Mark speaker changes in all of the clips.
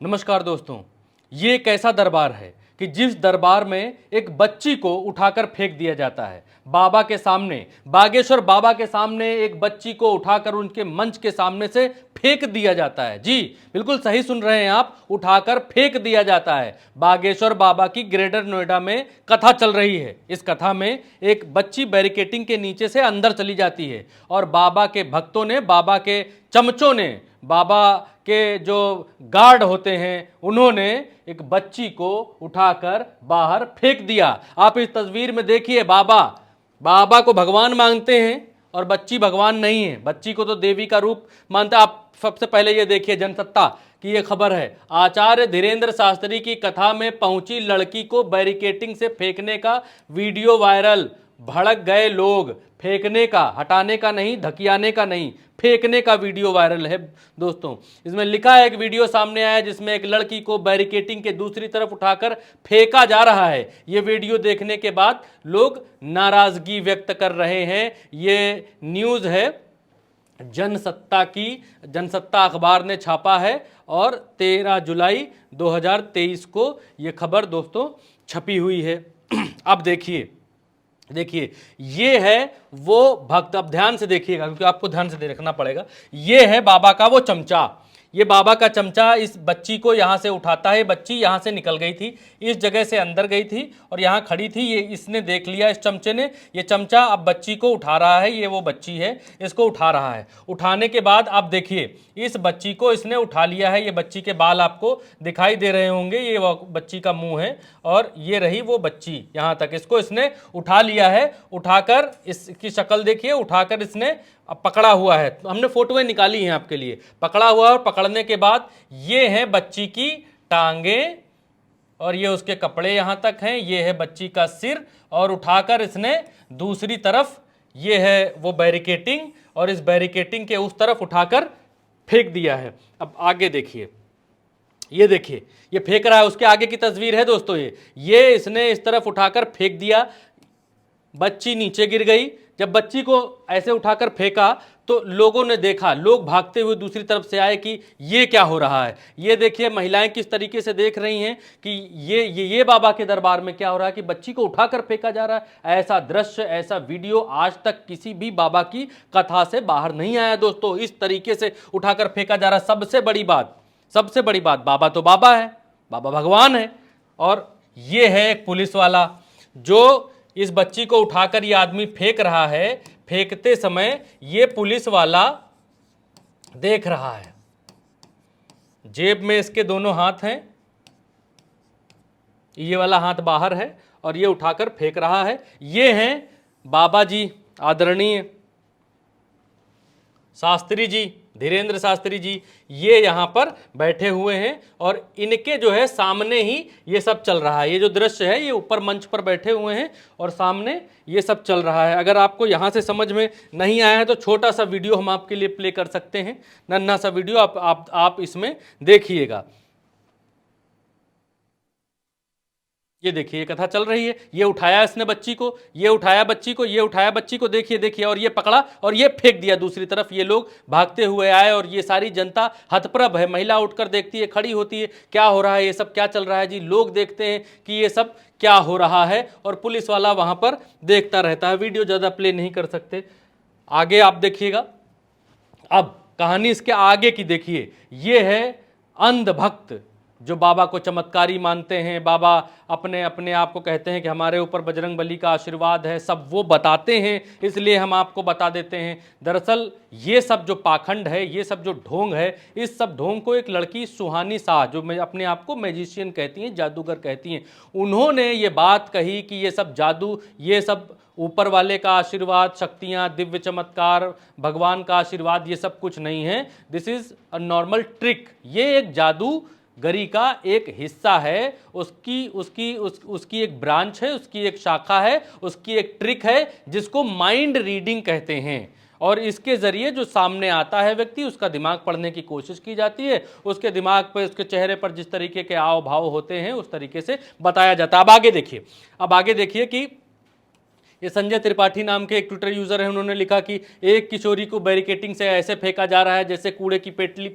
Speaker 1: नमस्कार दोस्तों, ये एक ऐसा दरबार है कि जिस दरबार में एक बच्ची को उठाकर फेंक दिया जाता है। बाबा के सामने, बागेश्वर बाबा के सामने एक बच्ची को उठाकर उनके मंच के सामने से फेंक दिया जाता है। जी बिल्कुल सही सुन रहे हैं आप, उठाकर फेंक दिया जाता है। बागेश्वर बाबा की ग्रेटर नोएडा में कथा चल रही है। इस कथा में एक बच्ची बैरिकेटिंग के नीचे से अंदर चली जाती है और बाबा के भक्तों ने, बाबा के चमचों ने, बाबा के जो गार्ड होते हैं, उन्होंने एक बच्ची को उठाकर बाहर फेंक दिया। आप इस तस्वीर में देखिए, बाबा को भगवान मानते हैं और बच्ची भगवान नहीं है। बच्ची को तो देवी का रूप मानते हैं। आप सबसे पहले ये देखिए, जनसत्ता की ये खबर है, आचार्य धीरेन्द्र शास्त्री की कथा में पहुंची लड़की को बैरिकेटिंग से फेंकने का वीडियो वायरल। भड़क गए लोग। फेंकने का, हटाने का नहीं, धकियाने का नहीं, फेंकने का वीडियो वायरल है दोस्तों। इसमें लिखा है, एक वीडियो सामने आया जिसमें एक लड़की को बैरिकेटिंग के दूसरी तरफ उठाकर फेंका जा रहा है। ये वीडियो देखने के बाद लोग नाराजगी व्यक्त कर रहे हैं। ये न्यूज़ है जनसत्ता अखबार ने छापा है और 13 जुलाई 2023 को ये खबर दोस्तों छपी हुई है। अब देखिए ये है वो भक्त। अब ध्यान से देखिएगा क्योंकि आपको ध्यान से देखना पड़ेगा। ये है बाबा का वो चमचा। ये बाबा का चमचा इस बच्ची को यहाँ से उठाता है। बच्ची यहाँ से निकल गई थी, इस जगह से अंदर गई थी और यहाँ खड़ी थी। ये इसने देख लिया, इस चमचे ने। ये चमचा अब बच्ची को उठा रहा है। ये वो बच्ची है, इसको उठा रहा है। उठाने के बाद आप देखिए, इस बच्ची को इसने उठा लिया है। ये बच्ची के बाल आपको दिखाई दे रहे होंगे। ये वो बच्ची का मुंह है और ये रही वो बच्ची। यहाँ तक इसको इसने उठा लिया है। उठाकर इसकी शक्ल देखिए, उठाकर इसने अब पकड़ा हुआ है। हमने फोटोएं निकाली हैं आपके लिए। पकड़ा हुआ और पकड़ने के बाद ये है बच्ची की टांगें और ये उसके कपड़े यहाँ तक हैं। ये है बच्ची का सिर और उठाकर इसने दूसरी तरफ, ये है वो बैरिकेटिंग, और इस बैरिकेटिंग के उस तरफ उठाकर फेंक दिया है। अब आगे देखिए, ये देखिए, ये फेंक रहा है। उसके आगे की तस्वीर है दोस्तों। ये इसने इस तरफ उठाकर फेंक दिया। बच्ची नीचे गिर गई। जब बच्ची को ऐसे उठाकर फेंका तो लोगों ने देखा, लोग भागते हुए दूसरी तरफ से आए कि ये क्या हो रहा है। ये देखिए महिलाएं किस तरीके से देख रही हैं कि ये बाबा के दरबार में क्या हो रहा है कि बच्ची को उठाकर फेंका जा रहा है। ऐसा दृश्य, ऐसा वीडियो आज तक किसी भी बाबा की कथा से बाहर नहीं आया दोस्तों। इस तरीके से उठाकर फेंका जा रहा है। सबसे बड़ी बात, बाबा तो बाबा है, बाबा भगवान है। और ये है एक पुलिस वाला जो इस बच्ची को उठाकर ये आदमी फेंक रहा है। फेंकते समय ये पुलिस वाला देख रहा है। जेब में इसके दोनों हाथ हैं, ये वाला हाथ बाहर है और ये उठाकर फेंक रहा है। ये हैं बाबा जी, आदरणीय शास्त्री जी, धीरेन्द्र शास्त्री जी। ये यहाँ पर बैठे हुए हैं और इनके जो है सामने ही ये सब चल रहा है। ये जो दृश्य है, ये ऊपर मंच पर बैठे हुए हैं और सामने ये सब चल रहा है। अगर आपको यहाँ से समझ में नहीं आया है तो छोटा सा वीडियो हम आपके लिए प्ले कर सकते हैं, नन्हा सा वीडियो आप इसमें देखिएगा। ये देखिए, ये कथा चल रही है। ये उठाया इसने बच्ची को, ये उठाया बच्ची को, ये उठाया बच्ची को, देखिए, और ये पकड़ा और ये फेंक दिया दूसरी तरफ। ये लोग भागते हुए आए और ये सारी जनता हतप्रभ है। महिला उठकर देखती है, खड़ी होती है, क्या हो रहा है, ये सब क्या चल रहा है जी। लोग देखते हैं कि ये सब क्या हो रहा है और पुलिस वाला वहां पर देखता रहता है। वीडियो ज़्यादा प्ले नहीं कर सकते, आगे आप देखिएगा। अब कहानी इसके आगे की देखिए। ये है अंधभक्त जो बाबा को चमत्कारी मानते हैं। बाबा अपने आप को कहते हैं कि हमारे ऊपर बजरंगबली का आशीर्वाद है। सब वो बताते हैं, इसलिए हम आपको बता देते हैं। दरअसल ये सब जो पाखंड है, ये सब जो ढोंग है, इस सब ढोंग को एक लड़की सुहानी शाह, जो अपने आप को मैजिशियन कहती हैं, जादूगर कहती हैं, उन्होंने ये बात कही कि ये सब जादू, ये सब ऊपर वाले का आशीर्वाद, शक्तियाँ, दिव्य चमत्कार, भगवान का आशीर्वाद, ये सब कुछ नहीं है। This is a normal trick. ये एक जादू गरी का एक हिस्सा है। उसकी एक ब्रांच है, उसकी एक शाखा है, उसकी एक ट्रिक है जिसको माइंड रीडिंग कहते हैं। और इसके जरिए जो सामने आता है व्यक्ति, उसका दिमाग पढ़ने की कोशिश की जाती है। उसके दिमाग पर, उसके चेहरे पर जिस तरीके के हाव भाव होते हैं उस तरीके से बताया जाता है। अब आगे देखिए कि ये संजय त्रिपाठी नाम के एक ट्विटर यूजर है, उन्होंने लिखा कि एक किशोरी को बैरिकेटिंग से ऐसे फेंका जा रहा है जैसे कूड़े की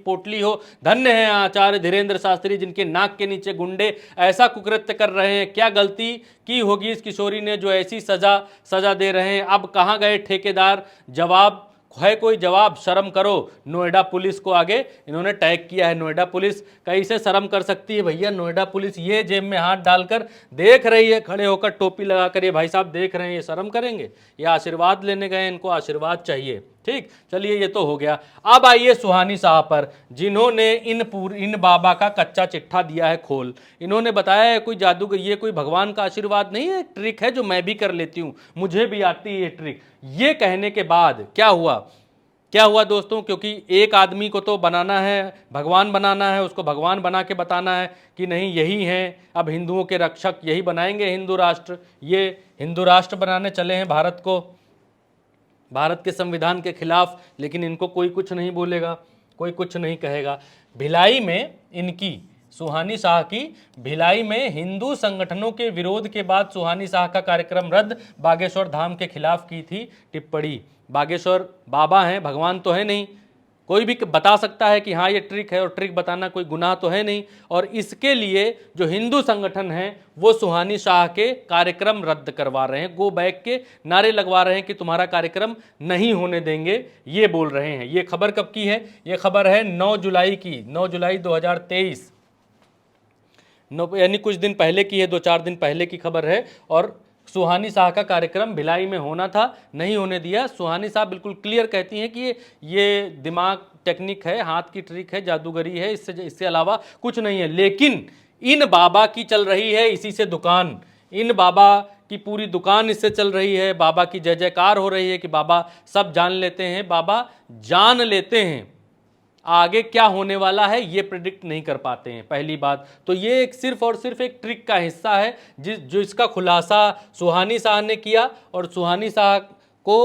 Speaker 1: पोटली हो। धन्य है आचार्य धीरेन्द्र शास्त्री जिनके नाक के नीचे गुंडे ऐसा कुकृत्य कर रहे हैं। क्या गलती की होगी इस किशोरी ने जो ऐसी सजा दे रहे हैं। अब कहाँ गए ठेकेदार, जवाब है कोई जवाब, शर्म करो। नोएडा पुलिस को आगे इन्होंने टैग किया है। नोएडा पुलिस कैसे शर्म कर सकती है भैया। नोएडा पुलिस ये जेब में हाथ डालकर देख रही है, खड़े होकर टोपी लगाकर, ये भाई साहब देख रहे हैं, ये शर्म करेंगे? ये आशीर्वाद लेने गए, इनको आशीर्वाद चाहिए। ठीक, चलिए ये तो हो गया। अब आइए सुहानी शाह पर, जिन्होंने इन बाबा का कच्चा चिट्ठा दिया है खोल। इन्होंने बताया है कोई जादू, ये कोई भगवान का आशीर्वाद नहीं है, ट्रिक है जो मैं भी कर लेती हूं, मुझे भी आती है ये ट्रिक। ये कहने के बाद क्या हुआ दोस्तों, क्योंकि एक आदमी को तो बनाना है, भगवान बनाना है, उसको भगवान बना के बताना है कि नहीं यही हैं अब हिंदुओं के रक्षक, यही बनाएंगे हिंदू राष्ट्र। ये हिंदू राष्ट्र बनाने चले हैं भारत को, भारत के संविधान के खिलाफ। लेकिन इनको कोई कुछ नहीं बोलेगा, कोई कुछ नहीं कहेगा। भिलाई में इनकी, सुहानी शाह की भिलाई में हिंदू संगठनों के विरोध के बाद सुहानी शाह का कार्यक्रम रद्द, बागेश्वर धाम के खिलाफ की थी टिप्पणी। बागेश्वर बाबा हैं, भगवान तो है नहीं, कोई भी बता सकता है कि हाँ ये ट्रिक है, और ट्रिक बताना कोई गुनाह तो है नहीं। और इसके लिए जो हिंदू संगठन हैं वो सुहानी शाह के कार्यक्रम रद्द करवा रहे हैं, गो बैक के नारे लगवा रहे हैं कि तुम्हारा कार्यक्रम नहीं होने देंगे, ये बोल रहे हैं। ये खबर कब की है? ये खबर है 9 जुलाई की, 9 जुलाई 2023, यानी कुछ दिन पहले की है, 2-4 दिन पहले की खबर है। और सुहानी शाह का कार्यक्रम भिलाई में होना था, नहीं होने दिया। सुहानी शाह बिल्कुल क्लियर कहती हैं कि ये दिमाग टेक्निक है, हाथ की ट्रिक है, जादूगरी है, इससे अलावा कुछ नहीं है। लेकिन इन बाबा की चल रही है इसी से दुकान, इन बाबा की पूरी दुकान इससे चल रही है। बाबा की जय जयकार हो रही है कि बाबा सब जान लेते हैं, बाबा जान लेते हैं। आगे क्या होने वाला है ये प्रिडिक्ट नहीं कर पाते हैं, पहली बात तो। ये एक सिर्फ और सिर्फ एक ट्रिक का हिस्सा है जो इसका खुलासा सुहानी शाह ने किया। और सुहानी शाह को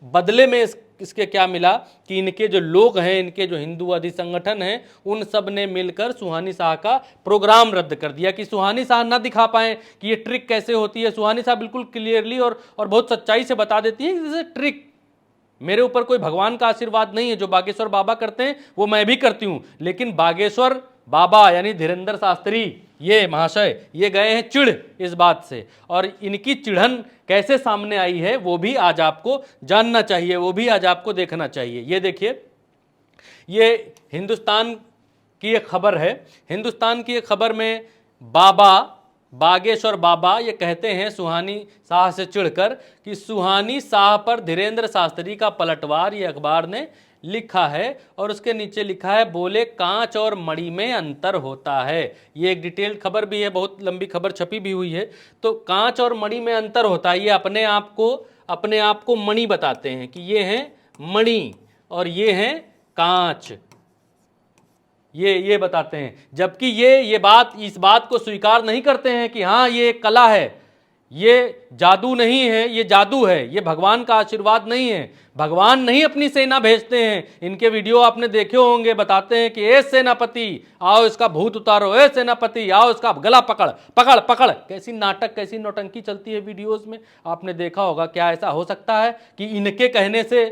Speaker 1: बदले में इसके क्या मिला कि इनके जो लोग हैं, इनके जो हिंदूवादी संगठन हैं, उन सब ने मिलकर सुहानी शाह का प्रोग्राम रद्द कर दिया कि सुहानी शाह ना दिखा पाए कि ये ट्रिक कैसे होती है। सुहानी शाह बिल्कुल क्लियरली और बहुत सच्चाई से बता देती है कि दिस इज ट्रिक, मेरे ऊपर कोई भगवान का आशीर्वाद नहीं है। जो बागेश्वर बाबा करते हैं वो मैं भी करती हूं, लेकिन बागेश्वर बाबा यानी धीरेन्द्र शास्त्री ये महाशय ये गए हैं चिढ़ इस बात से। और इनकी चिढ़न कैसे सामने आई है वो भी आज आपको जानना चाहिए, वो भी आज आपको देखना चाहिए। ये देखिए, ये हिंदुस्तान की एक खबर है। हिंदुस्तान की एक खबर में बागेश्वर बाबा ये कहते हैं सुहानी शाह से चिढ़कर कि सुहानी शाह पर धीरेन्द्र शास्त्री का पलटवार, ये अखबार ने लिखा है। और उसके नीचे लिखा है, बोले कांच और मणि में अंतर होता है। ये एक डिटेल्ड खबर भी है, बहुत लंबी खबर छपी भी हुई है। तो कांच और मणि में अंतर होता है, ये अपने आप को मणि बताते हैं कि ये हैं मणि और ये हैं कांच, ये बताते हैं। जबकि इस बात को स्वीकार नहीं करते हैं कि हाँ ये एक कला है, ये जादू नहीं है, ये जादू है, ये भगवान का आशीर्वाद नहीं है। भगवान नहीं अपनी सेना भेजते हैं। इनके वीडियो आपने देखे होंगे, बताते हैं कि ए सेनापति आओ इसका भूत उतारो, ए सेनापति आओ इसका गला पकड़ पकड़ पकड़। कैसी नाटक, कैसी नौटंकी चलती है वीडियोस में, आपने देखा होगा। क्या ऐसा हो सकता है कि इनके कहने से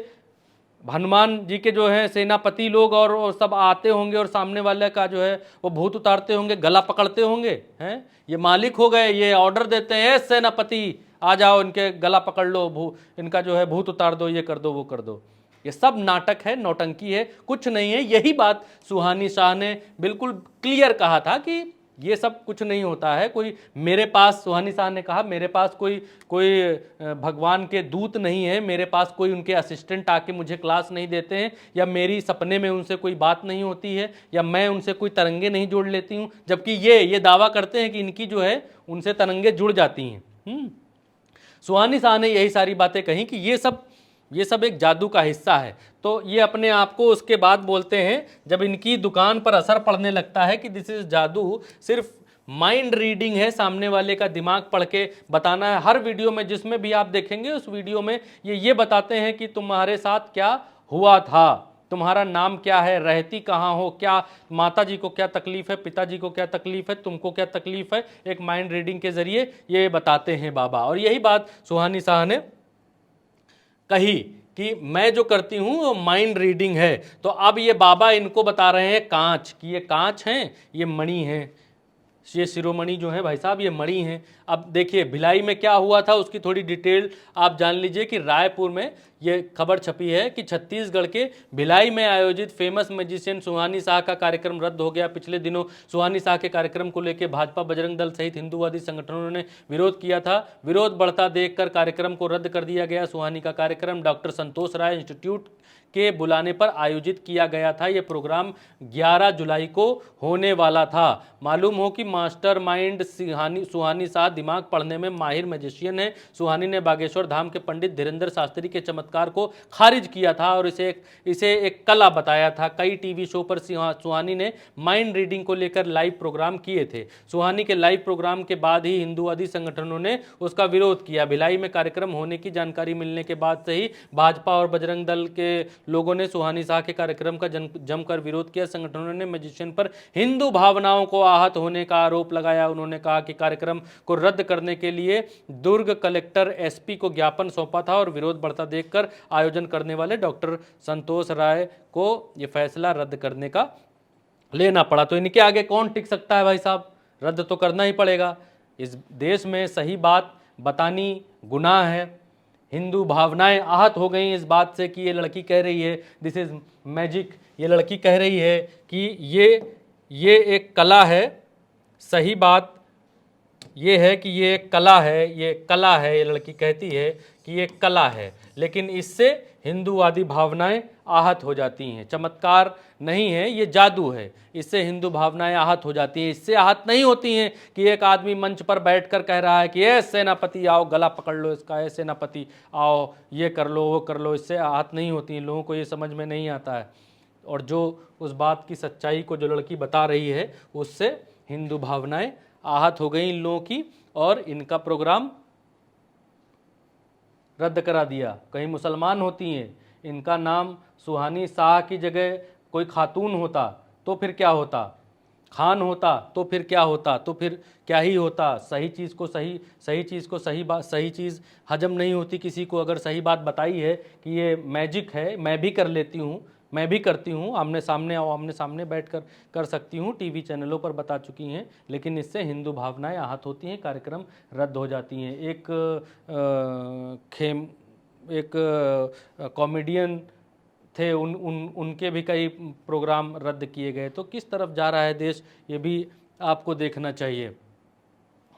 Speaker 1: हनुमान जी के जो है सेनापति लोग और सब आते होंगे और सामने वाले का जो है वो भूत उतारते होंगे, गला पकड़ते होंगे? हैं, ये मालिक हो गए, ये ऑर्डर देते हैं सेनापति आ जाओ इनके गला पकड़ लो, इनका जो है भूत उतार दो, ये कर दो वो कर दो। ये सब नाटक है, नौटंकी है, कुछ नहीं है। यही बात सुहानी शाह ने बिल्कुल क्लियर कहा था कि ये सब कुछ नहीं होता है। कोई मेरे पास, सुहानी शाह ने कहा, मेरे पास कोई भगवान के दूत नहीं है, मेरे पास कोई उनके असिस्टेंट आके मुझे क्लास नहीं देते हैं, या मेरी सपने में उनसे कोई बात नहीं होती है, या मैं उनसे कोई तरंगे नहीं जोड़ लेती हूँ। जबकि ये दावा करते हैं कि इनकी जो है उनसे तरंगे जुड़ जाती हैं। सुहानी शाह ने यही सारी बातें कही कि ये सब एक जादू का हिस्सा है। तो ये अपने आप को उसके बाद बोलते हैं जब इनकी दुकान पर असर पड़ने लगता है कि दिस इज जादू, सिर्फ माइंड रीडिंग है, सामने वाले का दिमाग पढ़ के बताना है। हर वीडियो में जिसमें भी आप देखेंगे उस वीडियो में ये बताते हैं कि तुम्हारे साथ क्या हुआ था, तुम्हारा नाम क्या है, रहती कहाँ हो, क्या माता जी को क्या तकलीफ है, पिताजी को क्या तकलीफ है, तुमको क्या तकलीफ है। एक माइंड रीडिंग के जरिए ये बताते हैं बाबा। और यही बात सुहानी शाह ने कही कि मैं जो करती हूँ वो माइंड रीडिंग है। तो अब ये बाबा इनको बता रहे हैं कांच, कि ये कांच हैं, ये मणि हैं, ये शिरोमणि जो है भाई साहब ये मणि हैं। अब देखिए भिलाई में क्या हुआ था उसकी थोड़ी डिटेल आप जान लीजिए कि रायपुर में ये खबर छपी है कि छत्तीसगढ़ के भिलाई में आयोजित फेमस मैजिशियन सुहानी शाह का कार्यक्रम रद्द हो गया। पिछले दिनों सुहानी शाह के कार्यक्रम को लेकर भाजपा, बजरंग दल सहित हिंदूवादी संगठनों ने विरोध किया था। विरोध बढ़ता देखकर कार्यक्रम को रद्द कर दिया गया। सुहानी का कार्यक्रम डॉक्टर संतोष राय इंस्टीट्यूट के बुलाने पर आयोजित किया गया था। यह प्रोग्राम 11 जुलाई को होने वाला था। मालूम हो कि मास्टरमाइंड सुहानी शाह दिमाग पढ़ने में माहिर मैजिशियन है। सुहानी ने बागेश्वर धाम के पंडित धीरेन्द्र शास्त्री के चमत्कार को खारिज किया था और इसे एक कला बताया था। कई टीवी शो पर सुहानी ने माइंड रीडिंग को लेकर लाइव प्रोग्राम किए थे। सुहानी के लाइव प्रोग्राम के बाद ही हिंदूवादी संगठनों ने उसका विरोध किया। भिलाई में कार्यक्रम होने की जानकारी मिलने के बाद से ही भाजपा और बजरंग दल के लोगों ने सुहानी शाह के कार्यक्रम का जमकर विरोध किया। संगठनों ने मैजिशियन पर हिंदू भावनाओं को आहत होने का आरोप लगाया। उन्होंने कहा कि कार्यक्रम को रद्द करने के लिए दुर्ग कलेक्टर एसपी को ज्ञापन सौंपा था और विरोध बढ़ता देखकर आयोजन करने वाले डॉक्टर संतोष राय को यह फैसला रद्द करने का लेना पड़ा। तो इनके आगे कौन टिक सकता है भाई साहब, रद्द तो करना ही पड़ेगा। इस देश में सही बात बतानी गुनाह है। हिंदू भावनाएं आहत हो गई इस बात से कि ये लड़की कह रही है दिस इज मैजिक, ये लड़की कह रही है कि ये एक कला है। सही बात ये है कि ये एक कला है, ये कला है। ये लड़की कहती है कि ये कला है, लेकिन इससे हिंदूवादी भावनाएं आहत हो जाती हैं। चमत्कार नहीं है, ये जादू है। इससे हिंदू भावनाएं आहत हो जाती हैं। इससे आहत नहीं होती हैं कि एक आदमी मंच पर बैठकर कह रहा है कि ए सेनापति आओ गला पकड़ लो इसका, ए सेनापति आओ ये कर लो वो कर लो। इससे आहत नहीं होती हैं। लोगों को ये समझ में नहीं आता है। और जो उस बात की सच्चाई को जो लड़की बता रही है उससे हिंदू भावनाएं आहत हो गई इन लोगों की, और इनका प्रोग्राम रद्द करा दिया। कहीं मुसलमान होती हैं, इनका नाम सुहानी शाह की जगह कोई खातून होता तो फिर क्या होता, खान होता तो फिर क्या होता, तो फिर क्या ही होता। सही चीज़ को सही बात, सही चीज़ हजम नहीं होती किसी को। अगर सही बात बताई है कि ये मैजिक है, मैं भी कर लेती हूँ, मैं भी करती हूँ, आमने सामने बैठकर कर सकती हूँ, टीवी चैनलों पर बता चुकी हैं, लेकिन इससे हिंदू भावनाएं आहत होती हैं, कार्यक्रम रद्द हो जाती हैं। एक कॉमेडियन थे, उनके भी कई प्रोग्राम रद्द किए गए। तो किस तरफ जा रहा है देश, ये भी आपको देखना चाहिए।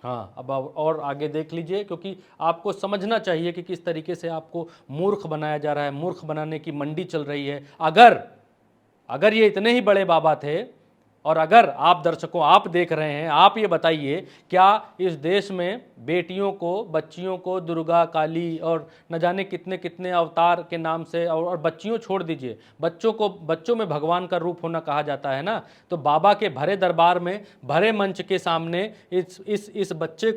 Speaker 1: हाँ, अब और आगे देख लीजिए, क्योंकि आपको समझना चाहिए कि किस तरीके से आपको मूर्ख बनाया जा रहा है। मूर्ख बनाने की मंडी चल रही है। अगर ये इतने ही बड़े बाबा थे, और अगर आप दर्शकों आप देख रहे हैं, आप ये बताइए क्या इस देश में बेटियों को, बच्चियों को दुर्गा, काली और न जाने कितने कितने अवतार के नाम से, और बच्चियों छोड़ दीजिए, बच्चों में भगवान का रूप होना कहा जाता है ना। तो बाबा के भरे दरबार में, भरे मंच के सामने इस बच्ची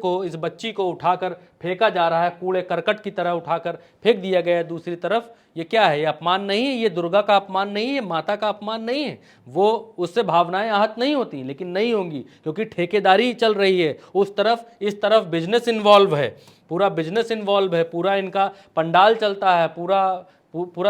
Speaker 1: को उठाकर फेंका जा रहा है, कूड़े करकट की तरह उठाकर फेंक दिया गया है दूसरी तरफ। ये क्या है? ये अपमान नहीं है? ये दुर्गा का अपमान नहीं है? ये माता का अपमान नहीं है? वो उससे भावनाएं आहत नहीं होती, लेकिन नहीं होंगी क्योंकि ठेकेदारी चल रही है। उस तरफ इस तरफ बिजनेस इन्वॉल्व है, पूरा बिजनेस इन्वॉल्व है, पूरा इनका पंडाल चलता है, पूरा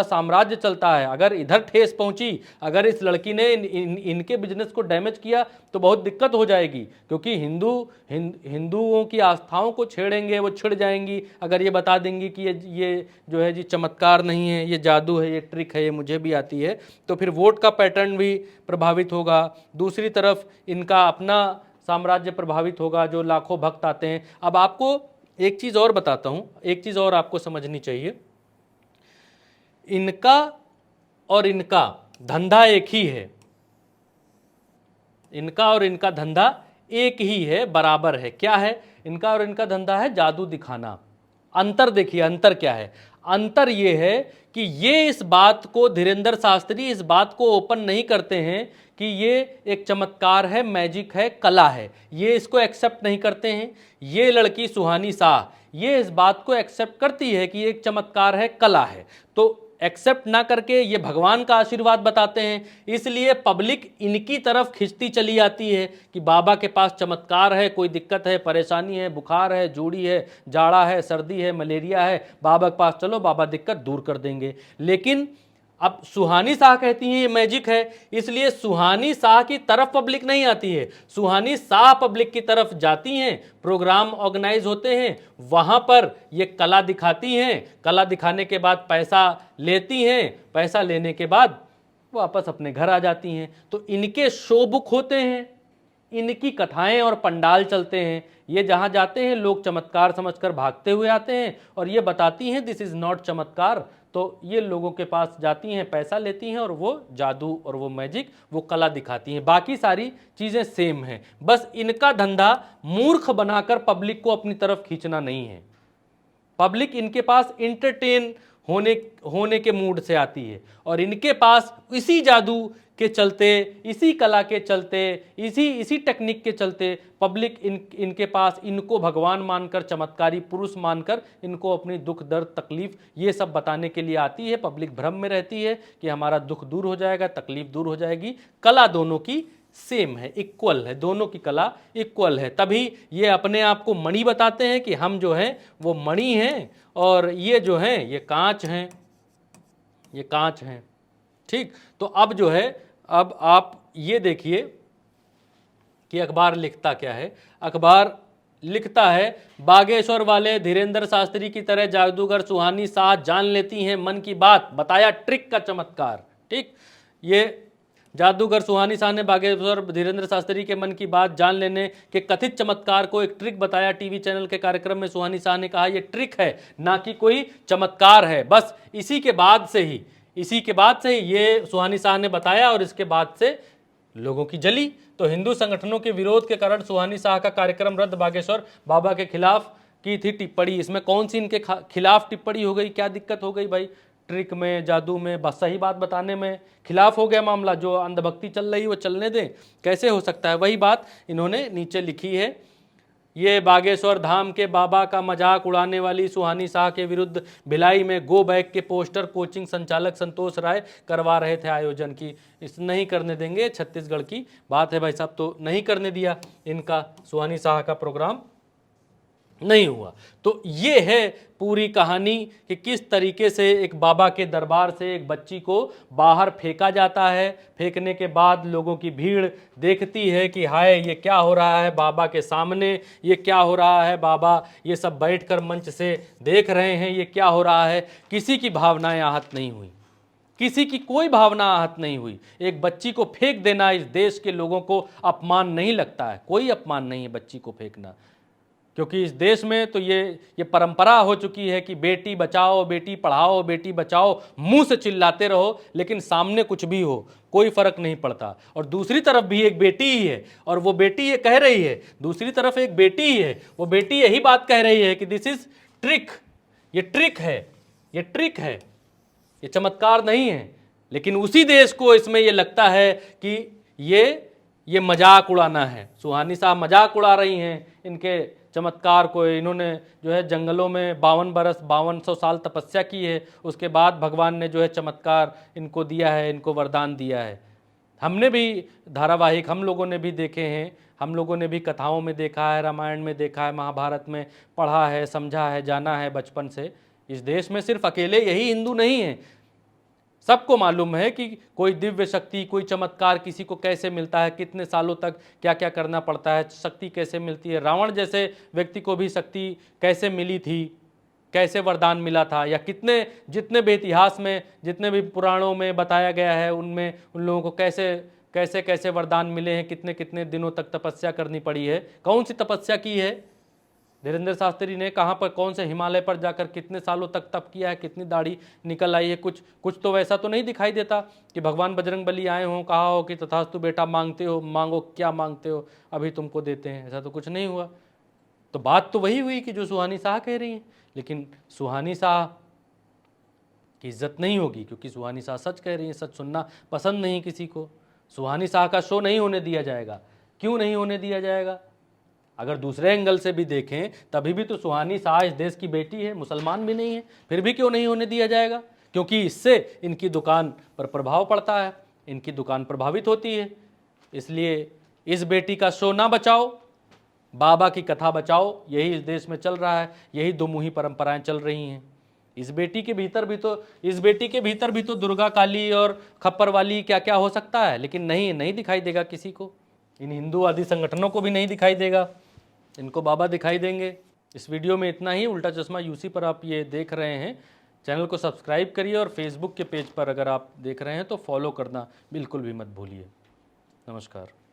Speaker 1: साम्राज्य चलता है। अगर इधर ठेस पहुंची, अगर इस लड़की ने इनके बिजनेस को डैमेज किया तो बहुत दिक्कत हो जाएगी, क्योंकि हिंदुओं की आस्थाओं को छेड़ेंगे, वो छिड़ जाएंगी। अगर ये बता देंगी कि ये जो है जी चमत्कार नहीं है, ये जादू है, ये ट्रिक है, ये मुझे भी आती है, तो फिर वोट का पैटर्न भी प्रभावित होगा। दूसरी तरफ इनका अपना साम्राज्य प्रभावित होगा, जो लाखों भक्त आते हैं। अब आपको एक चीज़ और बताता हूँ, एक चीज़ और आपको समझनी चाहिए। इनका और इनका धंधा एक ही है, इनका और इनका धंधा एक ही है, बराबर है। क्या है? इनका और इनका धंधा है जादू दिखाना। अंतर देखिए, अंतर क्या है? अंतर ये है कि ये इस बात को, धीरेन्द्र शास्त्री इस बात को ओपन नहीं करते हैं कि ये एक चमत्कार है, मैजिक है, कला है। ये इसको एक्सेप्ट नहीं करते हैं। ये लड़की सुहानी शाह ये इस बात को एक्सेप्ट करती है कि एक चमत्कार है, कला है। तो एक्सेप्ट ना करके ये भगवान का आशीर्वाद बताते हैं, इसलिए पब्लिक इनकी तरफ खिंचती चली आती है कि बाबा के पास चमत्कार है, कोई दिक्कत है, परेशानी है, बुखार है, जूड़ी है, जाड़ा है, सर्दी है, मलेरिया है, बाबा के पास चलो, बाबा दिक्कत दूर कर देंगे। लेकिन अब सुहानी शाह कहती हैं ये मैजिक है, इसलिए सुहानी शाह की तरफ पब्लिक नहीं आती है, सुहानी शाह पब्लिक की तरफ जाती हैं, प्रोग्राम ऑर्गेनाइज होते हैं, वहां पर ये कला दिखाती हैं, कला दिखाने के बाद पैसा लेती हैं, पैसा लेने के बाद वापस अपने घर आ जाती हैं। तो इनके शो बुक होते हैं, इनकी कथाएं और पंडाल चलते हैं, ये जहां जाते हैं लोग चमत्कार समझकर भागते हुए आते हैं, और ये बताती हैं दिस इज नॉट चमत्कार, तो ये लोगों के पास जाती हैं, पैसा लेती हैं और वो जादू और वो मैजिक, वो कला दिखाती हैं। बाकी सारी चीज़ें सेम हैं, बस इनका धंधा मूर्ख बनाकर पब्लिक को अपनी तरफ खींचना नहीं है। पब्लिक इनके पास इंटरटेन होने के मूड से आती है, और इनके पास इसी जादू के चलते, इसी कला के चलते, इसी टेक्निक के चलते पब्लिक इनके पास इनको भगवान मानकर, चमत्कारी पुरुष मानकर इनको अपनी दुख दर्द तकलीफ ये सब बताने के लिए आती है। पब्लिक भ्रम में रहती है कि हमारा दुख दूर हो जाएगा, तकलीफ दूर हो जाएगी। कला दोनों की सेम है, इक्वल है, दोनों की कला इक्वल है। तभी ये अपने आप को मणि बताते हैं कि हम जो हैं वो मणि हैं, और ये जो हैं ये कांच हैं, ये कांच हैं। ठीक, तो अब जो है, अब आप ये देखिए कि अखबार लिखता क्या है। अखबार लिखता है, बागेश्वर वाले धीरेंद्र शास्त्री की तरह जादूगर सुहानी शाह जान लेती हैं मन की बात, बताया ट्रिक का चमत्कार। ठीक, ये जादूगर सुहानी शाह ने बागेश्वर धीरेंद्र शास्त्री के मन की बात जान लेने के कथित चमत्कार को एक ट्रिक बताया। टीवी चैनल के कार्यक्रम में सुहानी शाह ने कहा, यह ट्रिक है, ना कि कोई चमत्कार है। बस इसी के बाद से ही ये सुहानी शाह ने बताया, और इसके बाद से लोगों की जली। तो हिंदू संगठनों के विरोध के कारण सुहानी शाह का कार्यक्रम रद्द, बागेश्वर बाबा के खिलाफ की थी टिप्पणी। इसमें कौन सी इनके खिलाफ टिप्पणी हो गई, क्या दिक्कत हो गई भाई? ट्रिक में, जादू में, बस सही बात बताने में खिलाफ हो गया मामला। जो अंधभक्ति चल रही वो चलने दें, कैसे हो सकता है? वही बात इन्होंने नीचे लिखी है। ये बागेश्वर धाम के बाबा का मजाक उड़ाने वाली सुहानी शाह के विरुद्ध भिलाई में गो बैक के पोस्टर कोचिंग संचालक संतोष राय करवा रहे थे आयोजन की। इस नहीं करने देंगे, छत्तीसगढ़ की बात है भाई साहब, तो नहीं करने दिया इनका, सुहानी शाह का प्रोग्राम नहीं हुआ। तो ये है पूरी कहानी कि किस तरीके से एक बाबा के दरबार से एक बच्ची को बाहर फेंका जाता है। फेंकने के बाद लोगों की भीड़ देखती है कि हाय ये क्या हो रहा है बाबा के सामने, ये क्या हो रहा है बाबा, ये सब बैठकर मंच से देख रहे हैं, ये क्या हो रहा है। किसी की भावनाएं आहत नहीं हुई, किसी की कोई भावना आहत नहीं हुई। एक बच्ची को फेंक देना इस देश के लोगों को अपमान नहीं लगता है, कोई अपमान नहीं है बच्ची को फेंकना, क्योंकि इस देश में तो ये परंपरा हो चुकी है कि बेटी बचाओ, बेटी पढ़ाओ, बेटी बचाओ, मुंह से चिल्लाते रहो, लेकिन सामने कुछ भी हो कोई फर्क नहीं पड़ता। और दूसरी तरफ भी एक बेटी ही है, और वो बेटी ये कह रही है, दूसरी तरफ एक बेटी ही है, वो बेटी यही बात कह रही है कि दिस इज ट्रिक, ये ट्रिक है, ये ट्रिक है, ये चमत्कार नहीं है। लेकिन उसी देश को इसमें ये लगता है कि ये मजाक उड़ाना है। सुहानी शाह मजाक उड़ा रही हैं इनके चमत्कार को। इन्होंने जो है जंगलों में 52 साल तपस्या की है, उसके बाद भगवान ने जो है चमत्कार इनको दिया है, इनको वरदान दिया है। हमने भी धारावाहिक, हम लोगों ने भी देखे हैं, हम लोगों ने भी कथाओं में देखा है, रामायण में देखा है, महाभारत में पढ़ा है, समझा है, जाना है बचपन से। इस देश में सिर्फ अकेले यही हिंदू नहीं है, सबको मालूम है कि कोई दिव्य शक्ति, कोई चमत्कार किसी को कैसे मिलता है, कितने सालों तक क्या क्या करना पड़ता है, शक्ति कैसे मिलती है। रावण जैसे व्यक्ति को भी शक्ति कैसे मिली थी, कैसे वरदान मिला था, या जितने भी इतिहास में, जितने भी पुराणों में बताया गया है, उनमें उन लोगों को कैसे कैसे वरदान मिले हैं, कितने कितने दिनों तक तपस्या करनी पड़ी है, कौन सी तपस्या की है धीरेंद्र शास्त्री ने, कहाँ पर, कौन से हिमालय पर जाकर कितने सालों तक तप किया है, कितनी दाढ़ी निकल आई है। कुछ तो वैसा तो नहीं दिखाई देता कि भगवान बजरंगबली आए हों, कहा हो कि तथास्तु बेटा मांगते हो, मांगो क्या मांगते हो, अभी तुमको देते हैं, ऐसा तो कुछ नहीं हुआ। तो बात तो वही हुई कि जो सुहानी शाह कह रही हैं, लेकिन सुहानी शाह की इज्जत नहीं होगी, क्योंकि सुहानी शाह सच कह रही हैं, सच सुनना पसंद नहीं किसी को। सुहानी शाह का शो नहीं होने दिया जाएगा। क्यों नहीं होने दिया जाएगा? अगर दूसरे एंगल से भी देखें, तभी भी तो सुहानी शाह इस देश की बेटी है, मुसलमान भी नहीं है, फिर भी क्यों नहीं होने दिया जाएगा? क्योंकि इससे इनकी दुकान पर प्रभाव पड़ता है, इनकी दुकान प्रभावित होती है। इसलिए इस बेटी का सोना बचाओ, बाबा की कथा बचाओ, यही इस देश में चल रहा है, यही दो मुही परंपराएं चल रही हैं। इस बेटी के भीतर भी तो दुर्गा काली और खप्पर वाली क्या क्या हो सकता है, लेकिन नहीं दिखाई देगा किसी को। इन हिंदूवादी संगठनों को भी नहीं दिखाई देगा, इनको बाबा दिखाई देंगे। इस वीडियो में इतना ही। उल्टा चश्मा यूसी पर आप ये देख रहे हैं। चैनल को सब्सक्राइब करिए और फेसबुक के पेज पर अगर आप देख रहे हैं तो फॉलो करना बिल्कुल भी मत भूलिए। नमस्कार।